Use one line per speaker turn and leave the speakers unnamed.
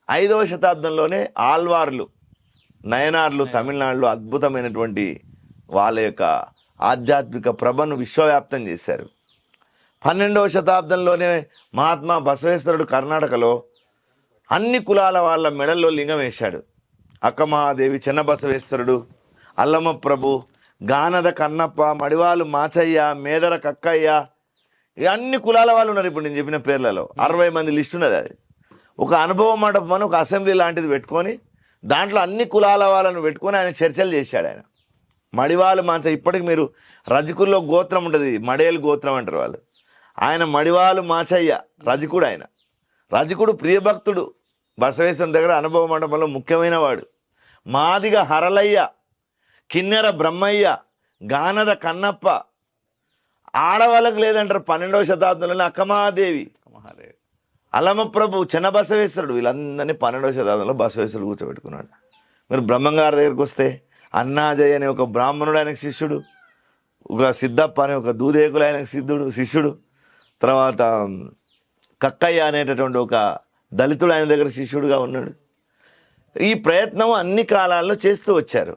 5వ శతాబ్దంలోనే ఆల్వార్లు నయనార్లు తమిళనాడులో అద్భుతమైనటువంటి వాళ్ళ యొక్క ఆధ్యాత్మిక ప్రభను విశ్వవ్యాప్తం చేశారు. 12వ శతాబ్దంలోనే మహాత్మా బసవేశ్వరుడు కర్ణాటకలో అన్ని కులాల వాళ్ళ మెడల్లో లింగం వేశాడు. అక్కమహాదేవి, చిన్న బసవేశ్వరుడు, అల్లమ ప్రభు, గానద కన్నప్ప, మడివాలు మాచయ్య, మేదర కక్కయ్య, అన్ని కులాల వాళ్ళు ఉన్నారు. ఇప్పుడు నేను చెప్పిన పేర్లలో 60 మంది లిస్ట్ ఉన్నది. అది ఒక అనుభవ మండపం అని ఒక అసెంబ్లీ లాంటిది పెట్టుకొని దాంట్లో అన్ని కులాల వాళ్ళను పెట్టుకొని ఆయన చర్చలు చేశాడు. ఆయన మడివాలు మాచ, ఇప్పటికి మీరు రజకుల్లో గోత్రం ఉంటుంది, మడేలు గోత్రం అంటారు వాళ్ళు. ఆయన మడివాలు మాచయ్య రజకుడు. ఆయన రజకుడు, ప్రియభక్తుడు, బసవేశ్వరుని దగ్గర అనుభవ మండపంలో ముఖ్యమైన వాడు. మాదిగ హరలయ్య, కిన్నెర బ్రహ్మయ్య, గానద కన్నప్ప, ఆడవాళ్ళకు లేదంటారు 12వ శతాబ్దంలోనే అక్కమహాదేవి, అలమ ప్రభు, చిన్న బసవేశ్వరుడు, వీళ్ళందరినీ 12వ శతాబ్దంలో బసవేశ్వరుడు కూర్చోబెట్టుకున్నాడు. మీరు బ్రహ్మంగారి దగ్గరికి వస్తే అన్నాజయ్ అనే ఒక బ్రాహ్మణుడు ఆయనకు శిష్యుడు, ఒక సిద్ధప్ప అనే ఒక దూదేకులు ఆయనకు శిష్యుడు, తర్వాత కక్కయ్య అనేటటువంటి ఒక దళితుడు ఆయన దగ్గర శిష్యుడుగా ఉన్నాడు. ఈ ప్రయత్నం అన్ని కాలాల్లో చేస్తూ వచ్చారు.